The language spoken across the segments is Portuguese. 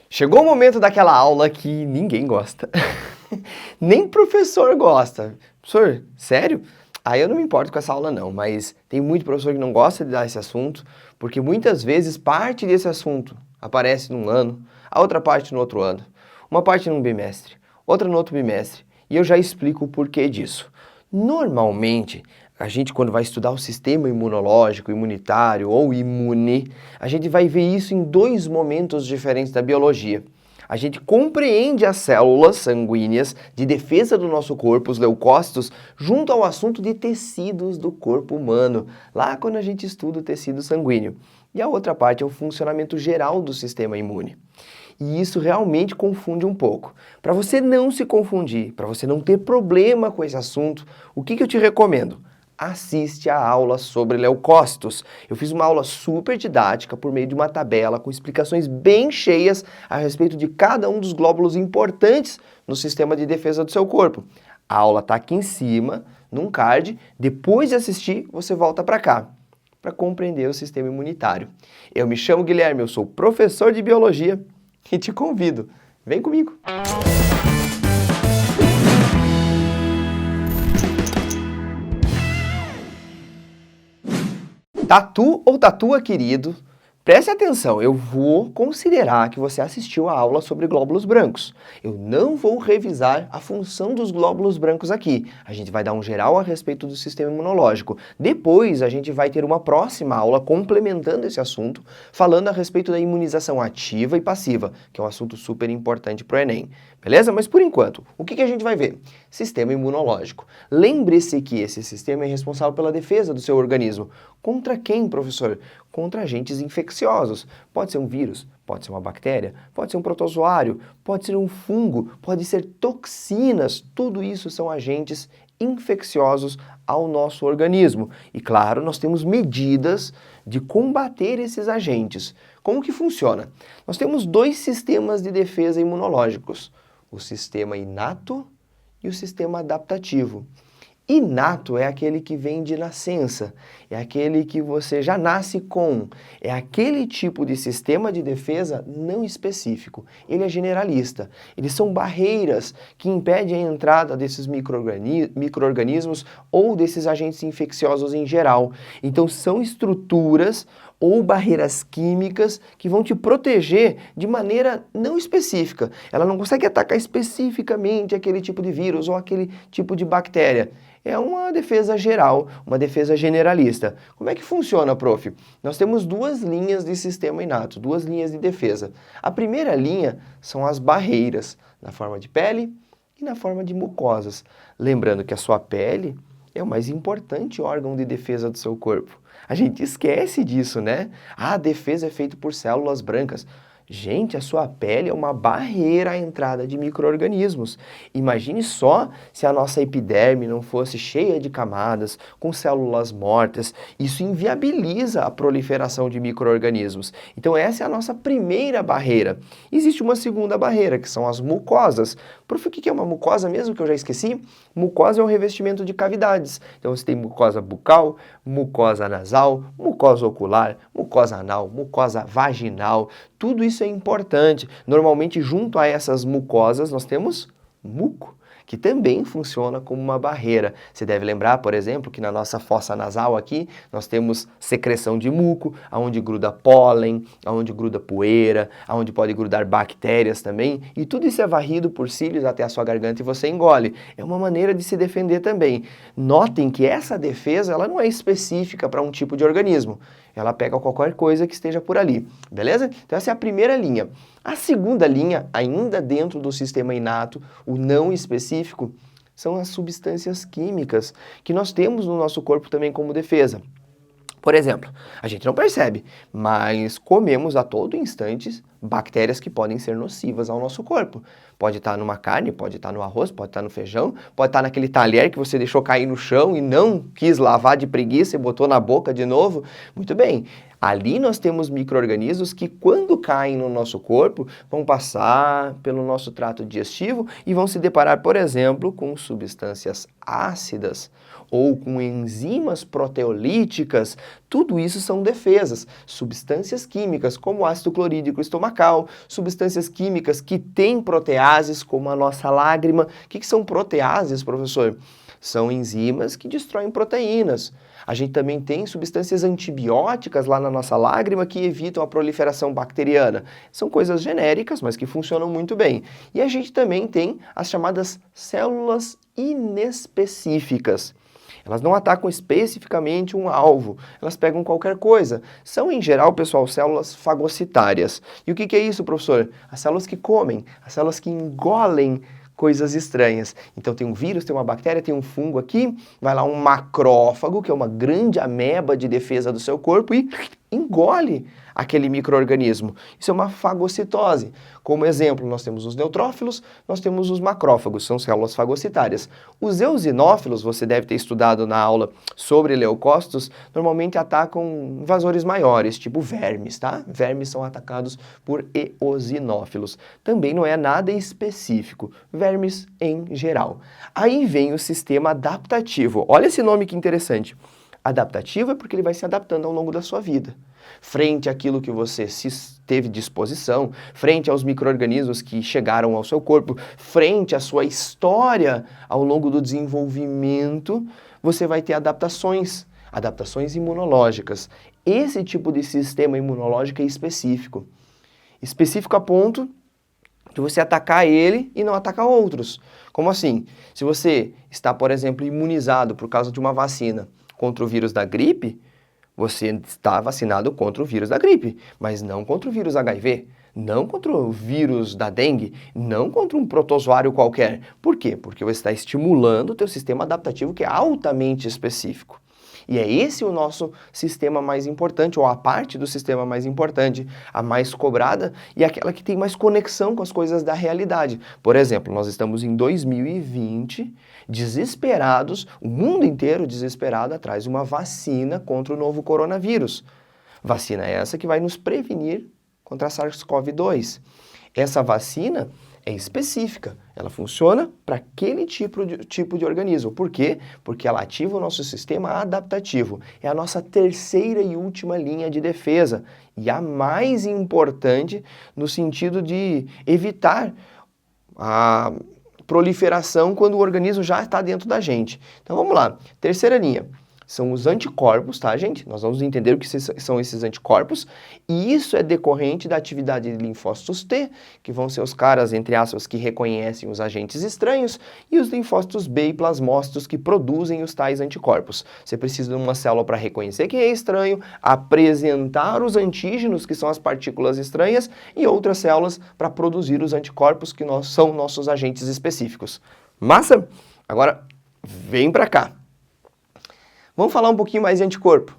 Chegou o momento daquela aula que ninguém gosta. Nem professor gosta. Professor, sério? Eu não me importo com essa aula não, mas tem muito professor que não gosta de dar esse assunto, porque muitas vezes parte desse assunto aparece num ano, a outra parte no outro ano, uma parte num bimestre, outra no outro bimestre, e eu já explico o porquê disso. Normalmente, a gente quando vai estudar o sistema imunológico, imunitário ou imune, a gente vai ver isso em dois momentos diferentes da biologia. A gente compreende as células sanguíneas de defesa do nosso corpo, os leucócitos, junto ao assunto de tecidos do corpo humano, lá quando a gente estuda o tecido sanguíneo. E a outra parte é o funcionamento geral do sistema imune. E isso realmente confunde um pouco. Para você não se confundir, para você não ter problema com esse assunto, o que eu te recomendo? Assiste a aula sobre leucócitos. Eu fiz uma aula super didática por meio de uma tabela com explicações bem cheias a respeito de cada um dos glóbulos importantes no sistema de defesa do seu corpo. A aula está aqui em cima, num card. Depois de assistir, você volta para cá para compreender o sistema imunitário. Eu me chamo Guilherme, eu sou professor de biologia e te convido. Vem comigo! Tatu ou tatua, querido? Preste atenção, eu vou considerar que você assistiu a aula sobre glóbulos brancos. Eu não vou revisar a função dos glóbulos brancos aqui. A gente vai dar um geral a respeito do sistema imunológico. Depois, a gente vai ter uma próxima aula complementando esse assunto, falando a respeito da imunização ativa e passiva, que é um assunto super importante para o Enem. Beleza? Mas por enquanto, o que a gente vai ver? Sistema imunológico. Lembre-se que esse sistema é responsável pela defesa do seu organismo. Contra quem, professor? Contra agentes infecciosos. Pode ser um vírus, pode ser uma bactéria, pode ser um protozoário, pode ser um fungo, pode ser toxinas. Tudo isso são agentes infecciosos ao nosso organismo. E claro, nós temos medidas de combater esses agentes. Como que funciona? Nós temos dois sistemas de defesa imunológicos. O sistema inato e o sistema adaptativo. Inato é aquele que vem de nascença, é aquele que você já nasce com, é aquele tipo de sistema de defesa não específico, ele é generalista. Eles são barreiras que impedem a entrada desses micro-organismos ou desses agentes infecciosos em geral. Então são estruturas ou barreiras químicas que vão te proteger de maneira não específica. Ela não consegue atacar especificamente aquele tipo de vírus ou aquele tipo de bactéria. É uma defesa geral, uma defesa generalista. Como é que funciona, prof? Nós temos duas linhas de sistema inato, duas linhas de defesa. A primeira linha são as barreiras, na forma de pele e na forma de mucosas. Lembrando que a sua pele é o mais importante órgão de defesa do seu corpo. A gente esquece disso, né? A defesa é feita por células brancas. Gente, a sua pele é uma barreira à entrada de micro-organismos. Imagine só se a nossa epiderme não fosse cheia de camadas, com células mortas. Isso inviabiliza a proliferação de micro-organismos. Então essa é a nossa primeira barreira. Existe uma segunda barreira, que são as mucosas. Prof, o que é uma mucosa mesmo, que eu já esqueci? Mucosa é um revestimento de cavidades. Então você tem mucosa bucal, mucosa nasal, mucosa ocular, mucosa anal, mucosa vaginal. Tudo isso é importante. Normalmente, junto a essas mucosas, nós temos muco, que também funciona como uma barreira. Você deve lembrar, por exemplo, que na nossa fossa nasal aqui, nós temos secreção de muco, onde gruda pólen, onde gruda poeira, onde pode grudar bactérias também, e tudo isso é varrido por cílios até a sua garganta e você engole. É uma maneira de se defender também. Notem que essa defesa ela não é específica para um tipo de organismo. Ela pega qualquer coisa que esteja por ali, beleza? Então essa é a primeira linha. A segunda linha, ainda dentro do sistema inato, o não específico, são as substâncias químicas que nós temos no nosso corpo também como defesa. Por exemplo, a gente não percebe, mas comemos a todo instante bactérias que podem ser nocivas ao nosso corpo. Pode estar numa carne, pode estar no arroz, pode estar no feijão, pode estar naquele talher que você deixou cair no chão e não quis lavar de preguiça e botou na boca de novo. Muito bem, Ali nós temos micro-organismos que, quando caem no nosso corpo, vão passar pelo nosso trato digestivo e vão se deparar, por exemplo, com substâncias ácidas ou com enzimas proteolíticas. Tudo isso são defesas. Substâncias químicas, como ácido clorídrico estomacal, substâncias químicas que têm proteases, como a nossa lágrima. O que são proteases, professor? São enzimas que destroem proteínas. A gente também tem substâncias antibióticas lá na nossa lágrima que evitam a proliferação bacteriana. São coisas genéricas, mas que funcionam muito bem. E a gente também tem as chamadas células inespecíficas. Elas não atacam especificamente um alvo, elas pegam qualquer coisa. São, em geral, pessoal, células fagocitárias. E o que é isso, professor? As células que comem, as células que engolem coisas estranhas. Então tem um vírus, tem uma bactéria, tem um fungo aqui, vai lá um macrófago, que é uma grande ameba de defesa do seu corpo e engole aquele micro-organismo. Isso é uma fagocitose. Como exemplo, nós temos os neutrófilos, nós temos os macrófagos, são células fagocitárias. Os eosinófilos, você deve ter estudado na aula sobre leucócitos, normalmente atacam invasores maiores, tipo vermes, tá? Vermes são atacados por eosinófilos. Também não é nada específico, vermes em geral. Aí vem o sistema adaptativo. Olha esse nome que interessante. Adaptativo é porque ele vai se adaptando ao longo da sua vida. Frente àquilo que você teve disposição, frente aos micro-organismos que chegaram ao seu corpo, frente à sua história ao longo do desenvolvimento, você vai ter adaptações imunológicas. Esse tipo de sistema imunológico é específico. Específico a ponto de você atacar ele e não atacar outros. Como assim? Se você está, por exemplo, imunizado por causa de uma vacina contra o vírus da gripe, você está vacinado contra o vírus da gripe, mas não contra o vírus HIV, não contra o vírus da dengue, não contra um protozoário qualquer. Por quê? Porque você está estimulando o teu sistema adaptativo que é altamente específico. E é esse o nosso sistema mais importante, ou a parte do sistema mais importante, a mais cobrada e aquela que tem mais conexão com as coisas da realidade. Por exemplo, nós estamos em 2020, desesperados, o mundo inteiro desesperado atrás de uma vacina contra o novo coronavírus. Vacina essa que vai nos prevenir contra a SARS-CoV-2. Essa vacina é específica, ela funciona para aquele tipo de organismo. Por quê? Porque ela ativa o nosso sistema adaptativo. É a nossa terceira e última linha de defesa e a mais importante no sentido de evitar a proliferação quando o organismo já está dentro da gente. Então vamos lá, terceira linha. São os anticorpos, tá, gente? Nós vamos entender o que são esses anticorpos. E isso é decorrente da atividade de linfócitos T, que vão ser os caras, entre aspas, que reconhecem os agentes estranhos, e os linfócitos B e plasmócitos que produzem os tais anticorpos. Você precisa de uma célula para reconhecer quem é estranho, apresentar os antígenos, que são as partículas estranhas, e outras células para produzir os anticorpos, que são nossos agentes específicos. Massa? Agora, vem para cá. Vamos falar um pouquinho mais de anticorpo.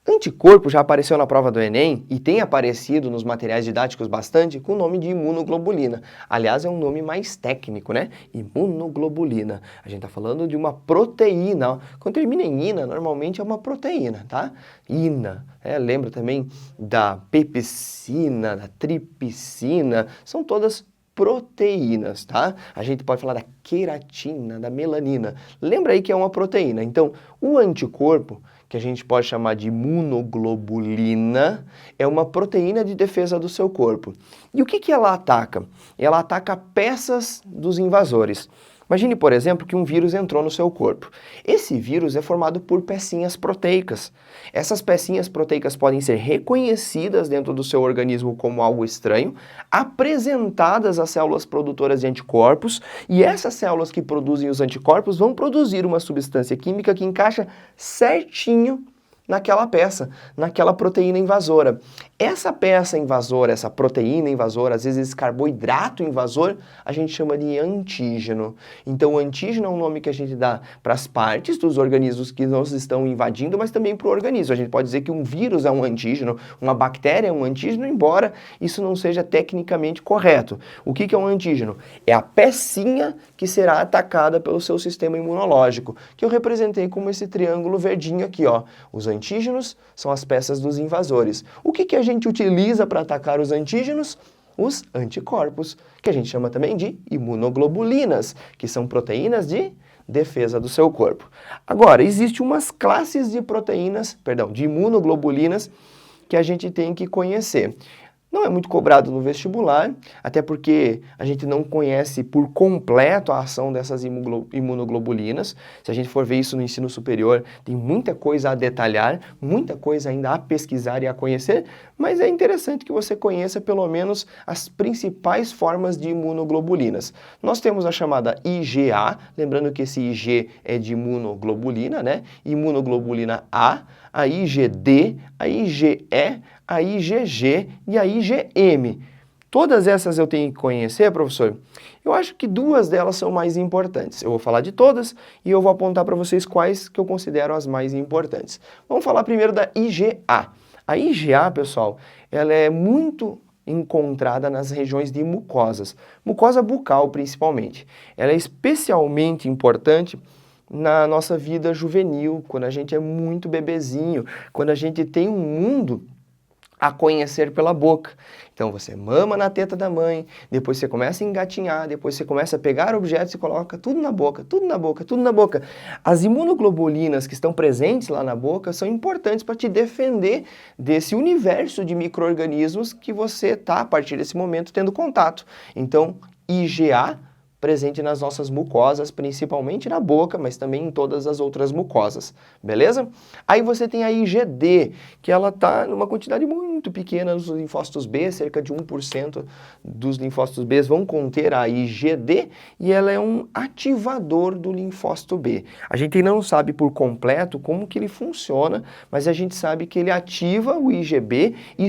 Anticorpo já apareceu na prova do Enem e tem aparecido nos materiais didáticos bastante com o nome de imunoglobulina. Aliás, é um nome mais técnico, né? Imunoglobulina. A gente está falando de uma proteína. Quando termina em ina, normalmente é uma proteína, tá? Ina. Lembra também da pepsina, da tripsina. São todas proteínas, tá? A gente pode falar da queratina, da melanina. Lembra aí que é uma proteína. Então, o anticorpo, que a gente pode chamar de imunoglobulina, é uma proteína de defesa do seu corpo. E o que ela ataca? Ela ataca peças dos invasores. Imagine, por exemplo, que um vírus entrou no seu corpo. Esse vírus é formado por pecinhas proteicas. Essas pecinhas proteicas podem ser reconhecidas dentro do seu organismo como algo estranho, apresentadas às células produtoras de anticorpos, e essas células que produzem os anticorpos vão produzir uma substância química que encaixa certinho naquela peça, naquela proteína invasora. Essa peça invasora, essa proteína invasora, às vezes esse carboidrato invasor, a gente chama de antígeno. Então o antígeno é um nome que a gente dá para as partes dos organismos que nos estão invadindo, mas também para o organismo. A gente pode dizer que um vírus é um antígeno, uma bactéria é um antígeno, embora isso não seja tecnicamente correto. O que é um antígeno? É a pecinha que será atacada pelo seu sistema imunológico, que eu representei como esse triângulo verdinho aqui, ó. Os antígenos são as peças dos invasores. O que a gente utiliza para atacar os antígenos? Os anticorpos, que a gente chama também de imunoglobulinas, que são proteínas de defesa do seu corpo. Agora, existem umas classes de de imunoglobulinas que a gente tem que conhecer. Não é muito cobrado no vestibular, até porque a gente não conhece por completo a ação dessas imunoglobulinas. Se a gente for ver isso no ensino superior, tem muita coisa a detalhar, muita coisa ainda a pesquisar e a conhecer, mas é interessante que você conheça pelo menos as principais formas de imunoglobulinas. Nós temos a chamada IgA, lembrando que esse Ig é de imunoglobulina, né? Imunoglobulina A, a IgD, a IgE, a IgG e a IgM. Todas essas eu tenho que conhecer, professor? Eu acho que duas delas são mais importantes. Eu vou falar de todas e eu vou apontar para vocês quais que eu considero as mais importantes. Vamos falar primeiro da IgA. A IgA, pessoal, ela é muito encontrada nas regiões de mucosas, mucosa bucal principalmente. Ela é especialmente importante na nossa vida juvenil, quando a gente é muito bebezinho, quando a gente tem um mundo a conhecer pela boca. Então você mama na teta da mãe, depois você começa a engatinhar, depois você começa a pegar objetos e coloca tudo na boca, tudo na boca, tudo na boca. As imunoglobulinas que estão presentes lá na boca são importantes para te defender desse universo de micro-organismos que você está, a partir desse momento, tendo contato. Então, IgA presente nas nossas mucosas, principalmente na boca, mas também em todas as outras mucosas, beleza? Aí você tem a IgD, que ela está numa quantidade muito pequena nos linfócitos B, cerca de 1% dos linfócitos B vão conter a IgD, e ela é um ativador do linfócito B. A gente não sabe por completo como que ele funciona, mas a gente sabe que ele ativa o IgB e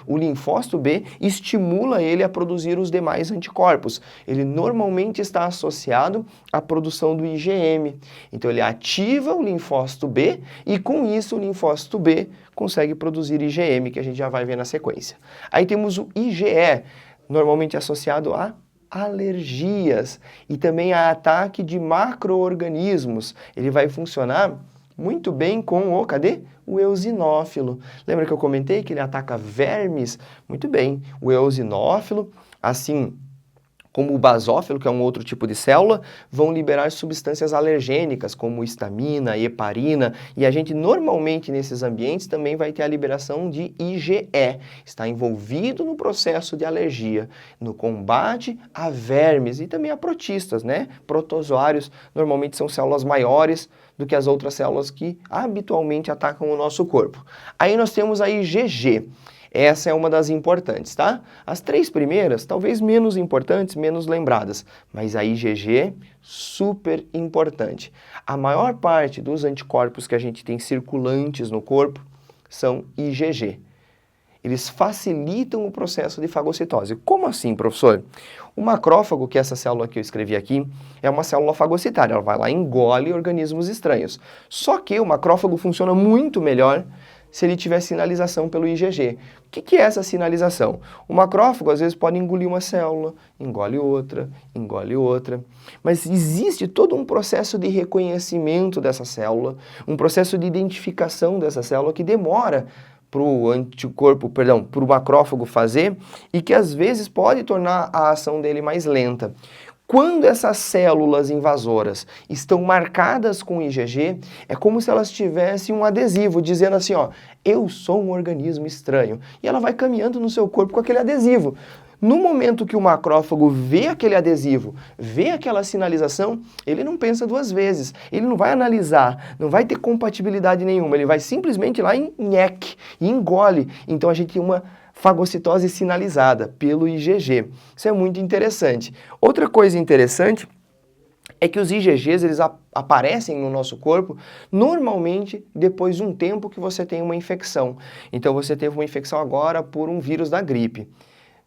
o linfócito B estimula ele a produzir os demais anticorpos. Ele normalmente está associado à produção do IgM. Então ele ativa o linfócito B e com isso o linfócito B consegue produzir IgM, que a gente já vai ver na sequência. Aí temos o IgE, normalmente associado a alergias e também a ataque de macro-organismos. Ele vai funcionar muito bem com o eosinófilo. Lembra que eu comentei que ele ataca vermes? Muito bem, o eosinófilo, assim como o basófilo, que é um outro tipo de célula, vão liberar substâncias alergênicas, como histamina, heparina, e a gente normalmente nesses ambientes também vai ter a liberação de IgE, está envolvido no processo de alergia, no combate a vermes e também a protistas, né? Protozoários normalmente são células maiores do que as outras células que habitualmente atacam o nosso corpo. Aí nós temos a IgG. Essa é uma das importantes, tá? As três primeiras, talvez menos importantes, menos lembradas, mas a IgG, super importante. A maior parte dos anticorpos que a gente tem circulantes no corpo são IgG. Eles facilitam o processo de fagocitose. Como assim, professor? O macrófago, que é essa célula que eu escrevi aqui, é uma célula fagocitária. Ela vai lá e engole organismos estranhos. Só que o macrófago funciona muito melhor se ele tiver sinalização pelo IgG. O que é essa sinalização? O macrófago às vezes pode engolir uma célula, engole outra, mas existe todo um processo de reconhecimento dessa célula, um processo de identificação dessa célula que demora para o macrófago fazer e que às vezes pode tornar a ação dele mais lenta. Quando essas células invasoras estão marcadas com IgG, é como se elas tivessem um adesivo dizendo assim, ó, eu sou um organismo estranho. E ela vai caminhando no seu corpo com aquele adesivo. No momento que o macrófago vê aquele adesivo, vê aquela sinalização, ele não pensa duas vezes, ele não vai analisar, não vai ter compatibilidade nenhuma, ele vai simplesmente lá e engole. Então a gente tem uma fagocitose sinalizada pelo IgG. Isso é muito interessante. Outra coisa interessante é que os IgGs eles aparecem no nosso corpo normalmente depois de um tempo que você tem uma infecção. Então você teve uma infecção agora por um vírus da gripe.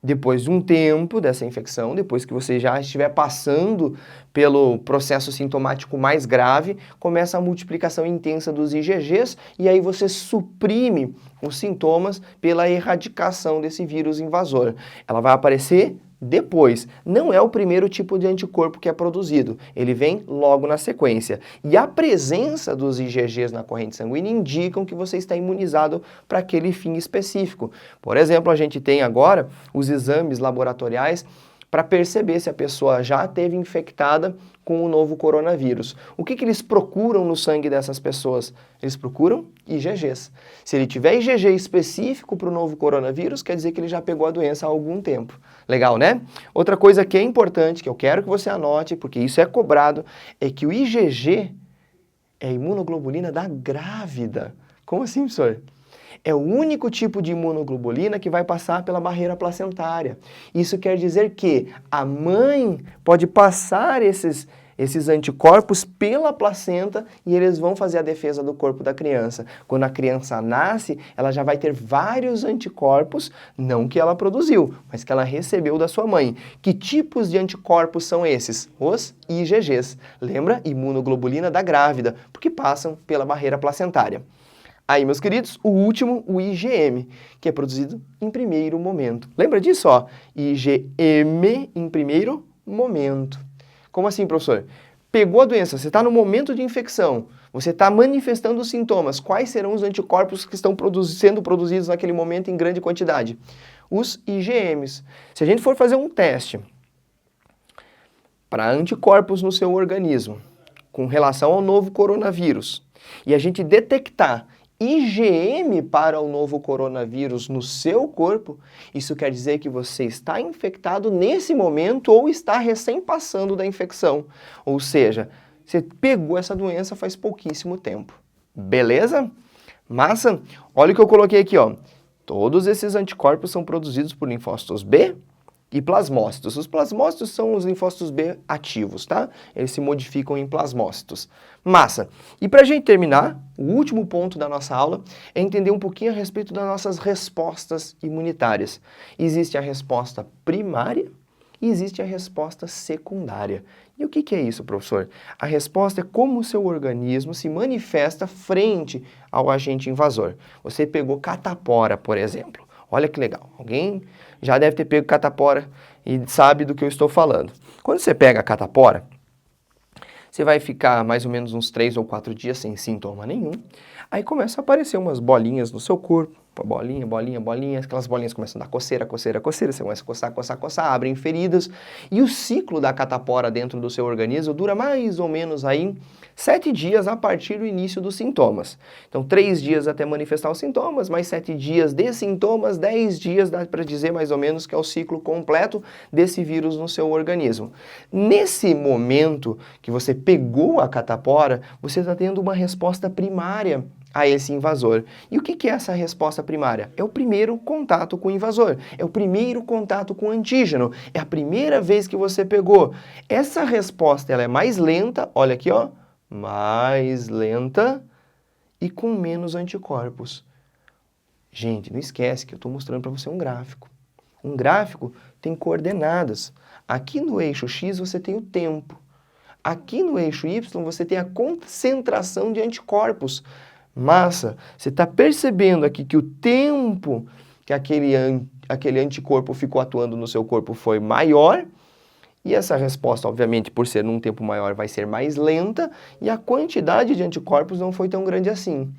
Depois de um tempo dessa infecção, depois que você já estiver passando pelo processo sintomático mais grave, começa a multiplicação intensa dos IgGs e aí você suprime os sintomas pela erradicação desse vírus invasor. Ela vai aparecer depois. Não é o primeiro tipo de anticorpo que é produzido, ele vem logo na sequência. E a presença dos IgGs na corrente sanguínea indicam que você está imunizado para aquele fim específico. Por exemplo, a gente tem agora os exames laboratoriais para perceber se a pessoa já esteve infectada com o novo coronavírus. O que eles procuram no sangue dessas pessoas? Eles procuram IgGs. Se ele tiver IgG específico para o novo coronavírus, quer dizer que ele já pegou a doença há algum tempo. Legal, né? Outra coisa que é importante, que eu quero que você anote, porque isso é cobrado, é que o IgG é a imunoglobulina da grávida. Como assim, professor? É o único tipo de imunoglobulina que vai passar pela barreira placentária. Isso quer dizer que a mãe pode passar esses anticorpos pela placenta e eles vão fazer a defesa do corpo da criança. Quando a criança nasce, ela já vai ter vários anticorpos, não que ela produziu, mas que ela recebeu da sua mãe. Que tipos de anticorpos são esses? Os IgGs. Lembra? Imunoglobulina da grávida, porque passam pela barreira placentária. Aí, meus queridos, o último, o IgM, que é produzido em primeiro momento. Lembra disso, ó? IgM em primeiro momento. Como assim, professor? Pegou a doença, você está no momento de infecção, você está manifestando os sintomas. Quais serão os anticorpos que estão sendo produzidos naquele momento em grande quantidade? Os IgMs. Se a gente for fazer um teste para anticorpos no seu organismo com relação ao novo coronavírus e a gente detectar IgM para o novo coronavírus no seu corpo, isso quer dizer que você está infectado nesse momento ou está recém passando da infecção. Ou seja, você pegou essa doença faz pouquíssimo tempo. Beleza? Massa? Olha o que eu coloquei aqui, ó. Todos esses anticorpos são produzidos por linfócitos B e plasmócitos. Os plasmócitos são os linfócitos B ativos, tá? Eles se modificam em plasmócitos. Massa! E para a gente terminar, o último ponto da nossa aula é entender um pouquinho a respeito das nossas respostas imunitárias. Existe a resposta primária e existe a resposta secundária. E o que é isso, professor? A resposta é como o seu organismo se manifesta frente ao agente invasor. Você pegou catapora, por exemplo. Olha que legal. Alguém já deve ter pego catapora e sabe do que eu estou falando. Quando você pega a catapora, você vai ficar mais ou menos uns 3 ou 4 dias sem sintoma nenhum. Aí começa a aparecer umas bolinhas no seu corpo. Bolinha, bolinha, bolinha. Aquelas bolinhas começam a dar coceira, coceira, coceira. Você começa a coçar, coçar, coçar, abrem feridas. E o ciclo da catapora dentro do seu organismo dura mais ou menos aí 7 dias a partir do início dos sintomas. Então, 3 dias até manifestar os sintomas, mais 7 dias de sintomas, 10 dias dá para dizer mais ou menos que é o ciclo completo desse vírus no seu organismo. Nesse momento que você pegou a catapora, você está tendo uma resposta primária a esse invasor. E o que é essa resposta primária? É o primeiro contato com o invasor, é o primeiro contato com o antígeno, é a primeira vez que você pegou. Essa resposta ela é mais lenta, olha aqui, ó, mais lenta e com menos anticorpos. Gente, não esquece que eu estou mostrando para você um gráfico. Um gráfico tem coordenadas. Aqui no eixo X você tem o tempo. Aqui no eixo Y você tem a concentração de anticorpos. Massa, você está percebendo aqui que o tempo que aquele anticorpo ficou atuando no seu corpo foi maior, e essa resposta, obviamente, por ser num tempo maior, vai ser mais lenta, e a quantidade de anticorpos não foi tão grande assim.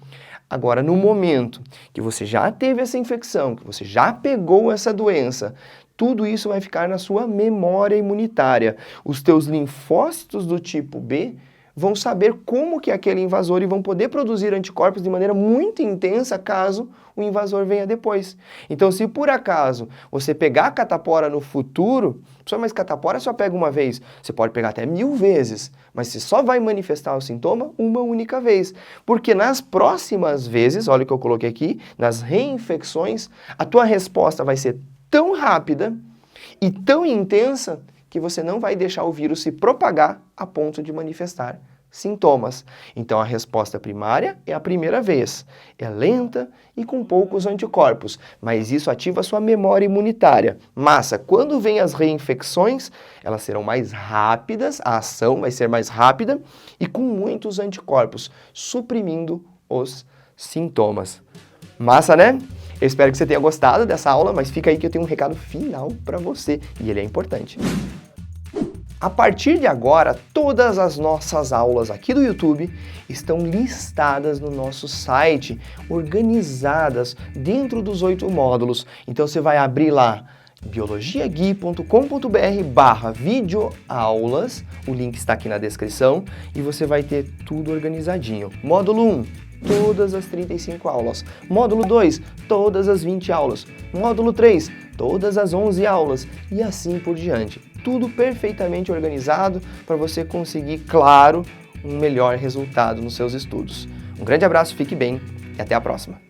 Agora, no momento que você já teve essa infecção, que você já pegou essa doença, tudo isso vai ficar na sua memória imunitária. Os teus linfócitos do tipo B vão saber como que é aquele invasor e vão poder produzir anticorpos de maneira muito intensa caso o invasor venha depois. Então, se por acaso você pegar a catapora no futuro, mas catapora só pega uma vez, você pode pegar até 1000 vezes, mas você só vai manifestar o sintoma uma única vez. Porque nas próximas vezes, olha o que eu coloquei aqui, nas reinfecções, a tua resposta vai ser tão rápida e tão intensa que você não vai deixar o vírus se propagar a ponto de manifestar sintomas. Então, a resposta primária é a primeira vez. É lenta e com poucos anticorpos, mas isso ativa a sua memória imunitária. Massa, quando vem as reinfecções, elas serão mais rápidas, a ação vai ser mais rápida e com muitos anticorpos, suprimindo os sintomas. Massa, né? Eu espero que você tenha gostado dessa aula, mas fica aí que eu tenho um recado final para você, e ele é importante. A partir de agora, todas as nossas aulas aqui do YouTube estão listadas no nosso site, organizadas dentro dos 8 módulos. Então você vai abrir lá biologiagui.com.br/videoaulas, o link está aqui na descrição, e você vai ter tudo organizadinho. Módulo 1, todas as 35 aulas. Módulo 2, todas as 20 aulas. Módulo 3, todas as 11 aulas, e assim por diante. Tudo perfeitamente organizado para você conseguir, claro, um melhor resultado nos seus estudos. Um grande abraço, fique bem e até a próxima!